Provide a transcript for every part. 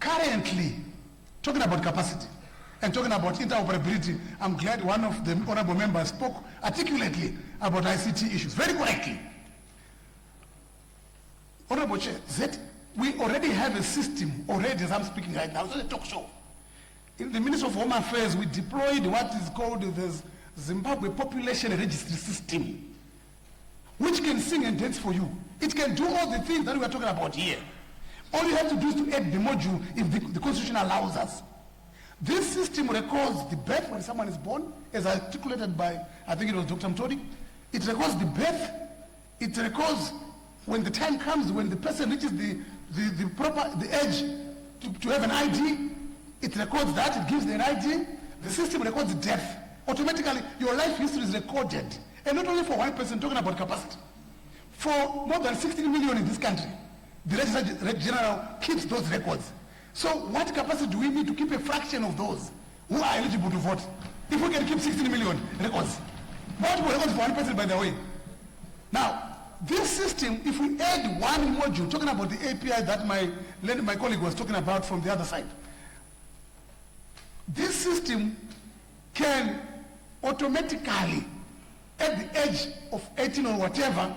Currently, talking about capacity and talking about interoperability, I'm glad one of the honorable members spoke articulately about ICT issues, very correctly. Honorable Chair, we already have a system, already as I'm speaking right now, it's not a talk show. In the Ministry of Home Affairs, we deployed what is called the Zimbabwe Population Registry System, which can sing and dance for you. It can do all the things that we are talking about here. All you have to do is to add the module if the Constitution allows us. This system records the birth when someone is born, as articulated by, I think it was Dr. Mtodi. It records the birth. It records when the time comes, when the person reaches the age to have an ID. It records that, it gives the ID. The system records the death. Automatically, your life history is recorded. And not only for one person, talking about capacity. For more than 16 million in this country, the Registrar General keeps those records. So what capacity do we need to keep a fraction of those who are eligible to vote? If we can keep 16 million records. Multiple records for one person, by the way. Now, this system, if we add one module, talking about the API that my colleague was talking about from the other side, this system can automatically, at the age of 18 or whatever,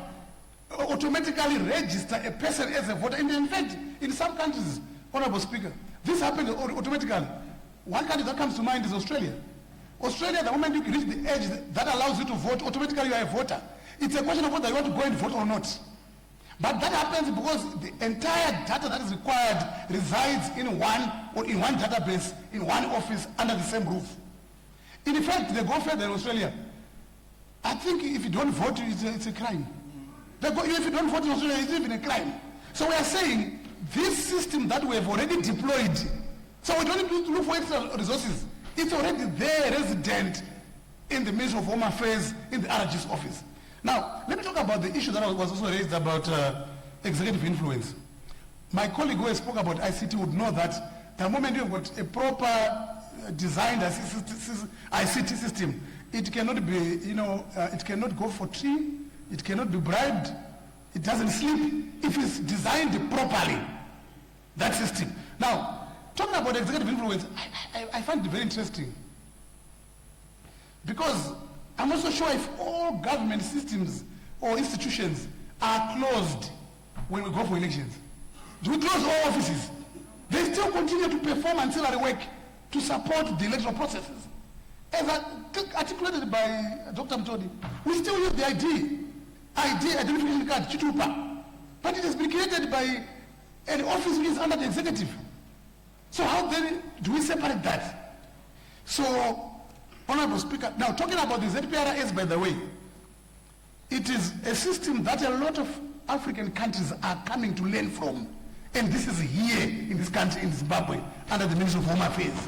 automatically register a person as a voter. And in fact, in some countries, Honorable Speaker, this happens automatically. One country that comes to mind is Australia. Australia, the moment you reach the age that allows you to vote, automatically you are a voter. It's a question of whether you want to go and vote or not. But that happens because the entire data that is required resides in one database, in one office, under the same roof. In fact, they go further in Australia. I think if you don't vote, it's a crime. If you don't vote in Australia, it's even a crime. So we are saying this system that we have already deployed, so we don't need to look for extra resources. It's already there, resident in the Ministry of Home Affairs, in the RG's office. Now, let me talk about the issue that was also raised about executive influence. My colleague who spoke about ICT would know that the moment you've got a proper designed ICT system, it cannot be, it cannot go for tree, it cannot be bribed, it doesn't sleep if it's designed properly, that system. Now, talking about executive influence, I find it very interesting because I'm also sure if all government systems or institutions are closed when we go for elections, do we close all offices? They still continue to perform ancillary work to support the electoral processes. As articulated by Dr. Mtodi, we still use the ID identification card, Chitupa, but it has been created by an office which is under the executive. So how then do we separate that? So, Honorable Speaker, now talking about the ZPRS, by the way, it is a system that a lot of African countries are coming to learn from. And this is here in this country, in Zimbabwe, under the Ministry of Home Affairs.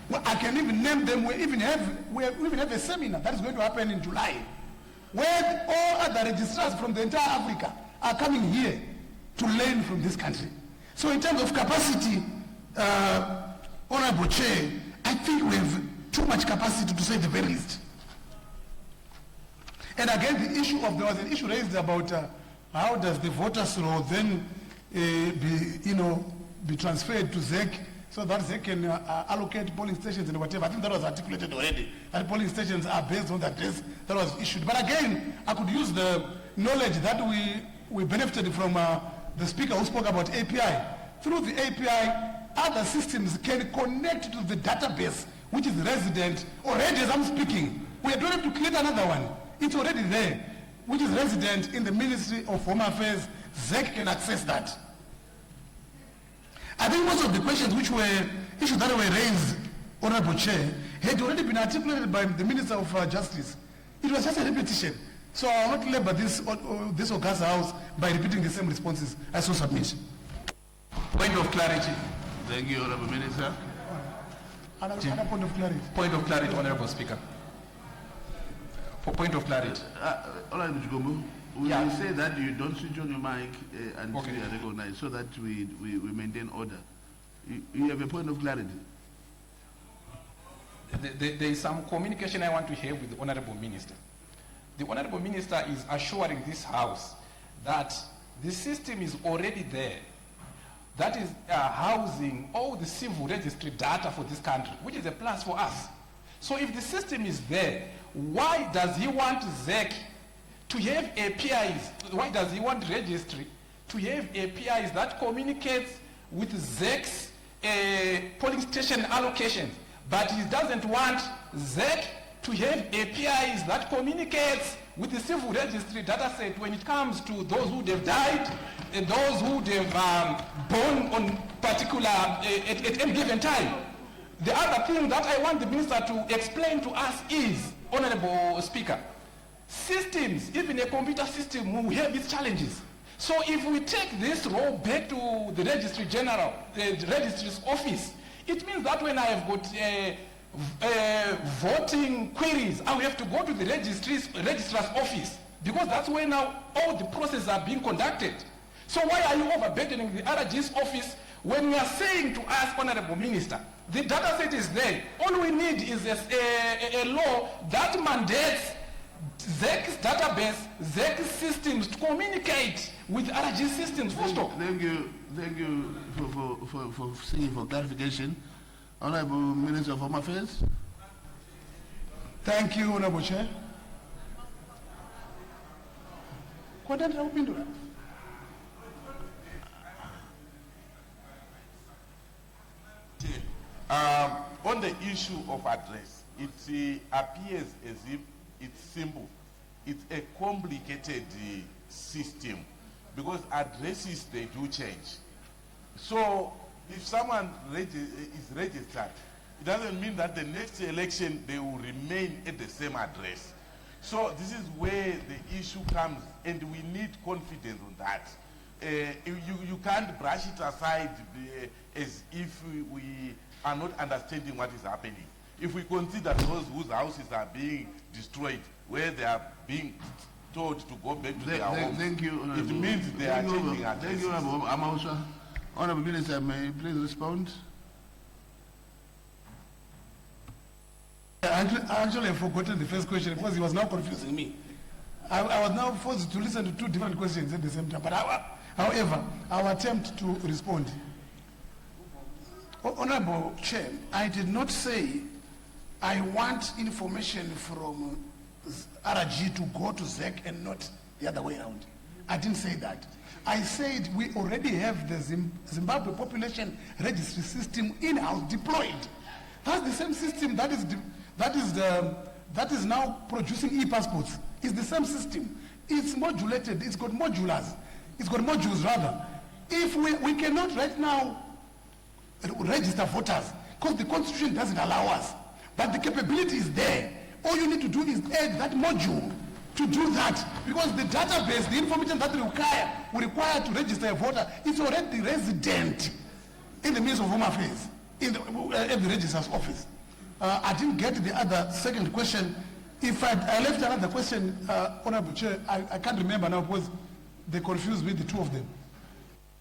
Well, I can even name them. We even have a seminar that is going to happen in July, where all other registrars from the entire Africa are coming here to learn from this country. So in terms of capacity, Honorable Chair, I think we have too much capacity to say the very least. And again, the issue of, there was an issue raised about how does the voters' roll then be transferred to ZEC so that ZEC can allocate polling stations and whatever. I think that was articulated already, that polling stations are based on the address that was issued. But again, I could use the knowledge that we benefited from the speaker who spoke about API. Through the API, other systems can connect to the database, which is resident already as I'm speaking. We don't have to create another one. It's already there, which is resident in the Ministry of Home Affairs. ZEC can access that. I think most of the questions which were issues that were raised, Honorable Chair, had already been articulated by the Minister of Justice. It was just a repetition. So I will not labor this August House by repeating the same responses I so submit. Point of clarity. Thank you, Honorable Minister. Another point of clarity. Point of clarity, Honorable Speaker. For point of clarity. Honorable Chigombo, we will say that you don't switch on your mic until you are recognized, so that we maintain order. You have a point of clarity. There is some communication I want to have with the Honorable Minister. The Honorable Minister is assuring this House that the system is already there. that is housing all the civil registry data for this country, which is a plus for us. So if the system is there, why does he want ZEC to have APIs? Why does he want registry to have APIs that communicates with ZEC's polling station allocations, but he doesn't want ZEC to have APIs that communicates with the civil registry data set when it comes to those who have died and those who have born on particular at any given time. The other thing that I want the minister to explain to us is, Honorable Speaker, systems, even a computer system, will have its challenges. So if we take this role back to the Registry General, the Registry's office, it means that when I have got voting queries, I will have to go to the Registrar's office, because that's where now all the processes are being conducted. So why are you overburdening the RG's office when we are saying to us, Honorable Minister, the data set is there. All we need is a law that mandates ZEC's database, ZEC's systems to communicate with RG systems. Thank you for seeking for clarification. Honorable Minister of Home Affairs. Thank you, Honorable Chair. On the issue of address, it appears as if it's simple. It's a complicated system because addresses, they do change. So if someone is registered, it doesn't mean that the next election they will remain at the same address. So this is where the issue comes, and we need confidence on that. You can't brush it aside as if we are not understanding what is happening. If we consider those whose houses are being destroyed, where they are being told to go back to their homes, thank you, it means they are changing addresses. Thank you, Honorable. Honorable Minister, may you please respond? Actually, I've forgotten the first question because he was now confusing me. I was now forced to listen to two different questions at the same time. But however, I'll attempt to respond. Honorable Chair, I did not say I want information from RG to go to ZEC and not the other way around. I didn't say that. I said we already have the Zimbabwe Population Registry System in-house deployed. That's the same system that is now producing e-passports. It's the same system. It's modulated. It's got modulars. It's got modules rather. If we cannot right now register voters because the Constitution doesn't allow us, but the capability is there. All you need to do is add that module to do that, because the database, the information that we require to register a voter is already resident in the Ministry of Home Affairs, at the Registrar's office. I didn't get the other second question. If I left another question, Honorable Chair, I can't remember now because they confused me, the two of them.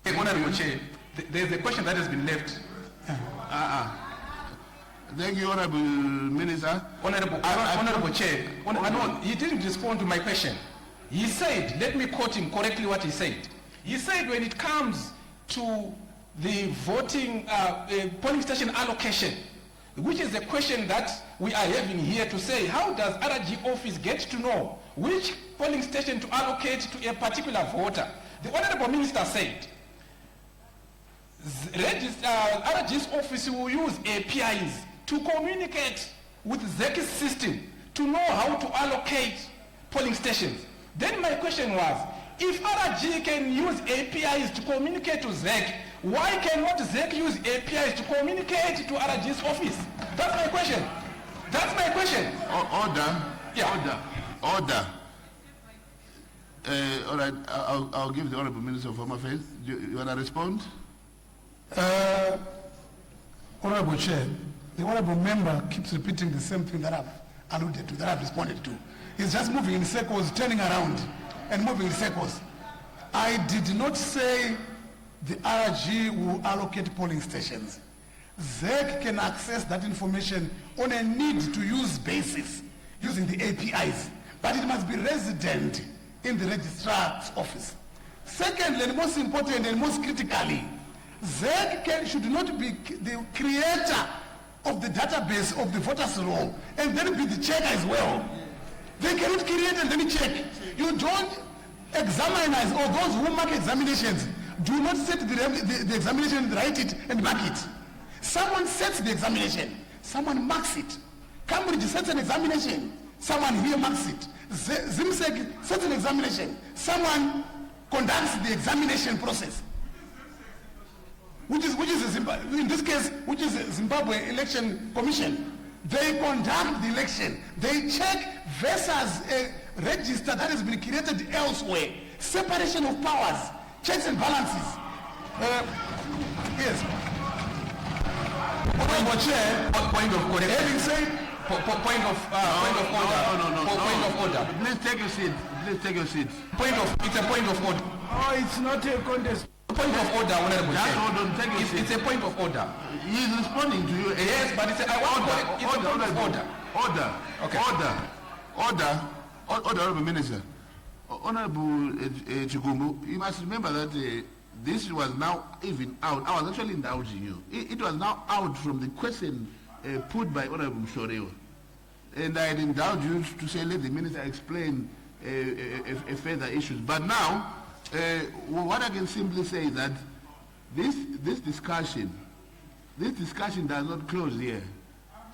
Honorable Chair, there's a question that has been left. Thank you, Honorable Minister. Honorable Chair, he didn't respond to my question. He said, let me quote him correctly what he said. He said when it comes to the voting polling station allocation, which is a question that we are having here to say, how does RG office get to know which polling station to allocate to a particular voter? The Honorable Minister said, RG's office will use APIs to communicate with ZEC's system to know how to allocate polling stations. Then my question was, if RG can use APIs to communicate to ZEC, why cannot ZEC use APIs to communicate to RG's office? That's my question. That's my question. Order. Yeah. Order. All right, I'll give the Honorable Minister of Home Affairs. You want to respond? Honorable Chair, the Honorable Member keeps repeating the same thing that I've alluded to, that I've responded to. He's just moving in circles, turning around and moving in circles. I did not say the RG will allocate polling stations. ZEC can access that information on a need-to-use basis using the APIs, but it must be resident in the Registrar's office. Secondly, and most important and most critically, ZEC should not be the creator of the database of the voters roll and then be the checker as well. They cannot create and then check. You don't examine or those who mark examinations do not set the examination, write it and mark it. Someone sets the examination, someone marks it. Cambridge sets an examination, someone here marks it. ZIMSEC sets an examination, someone conducts the examination process. Which is in this case, which is the Zimbabwe Election Commission. They conduct the election. They check versus a register that has been created elsewhere. Separation of powers, checks and balances. Yes. Point of correction. Having said, Point of order. Point of order. Please take your seat. Please take your seat. It's a point of order. Oh, it's not a contest. Point of order, Honorable Just Chair. hold on, take your seat. It's a point of order. He is responding to you. Yes, but it's a point of order. Order. Okay. Order, Honorable Minister. Honorable Chigumbu, you must remember that this was now even out. I was actually indulging you. It was now out from the question put by Honorable Mshorewa. And I had indulged you to say, let the Minister explain further issues. But now, what I can simply say is that this discussion does not close here.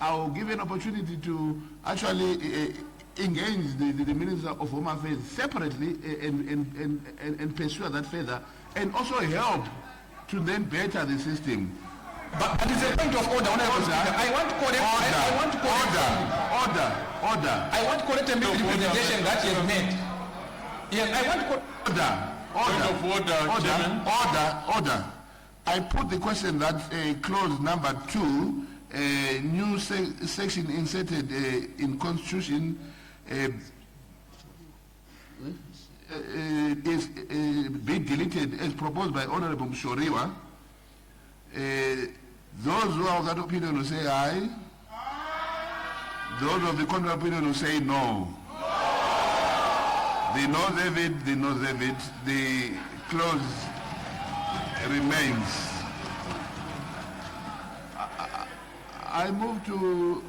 I will give an opportunity to actually engage the Minister of Home Affairs separately and pursue that further, and also help to then better the system. But it's a point of order, Honorable Speaker. I want to correct. Order. I want to correct a misrepresentation that you have made. Yes, I want to Order. I put the question that clause number 2, new section inserted in Constitution is be deleted as proposed by Honorable Mshorewa. Those who are of that opinion will say aye. Those of the contrary opinion will say no. The noes have it, the clause remains. I move to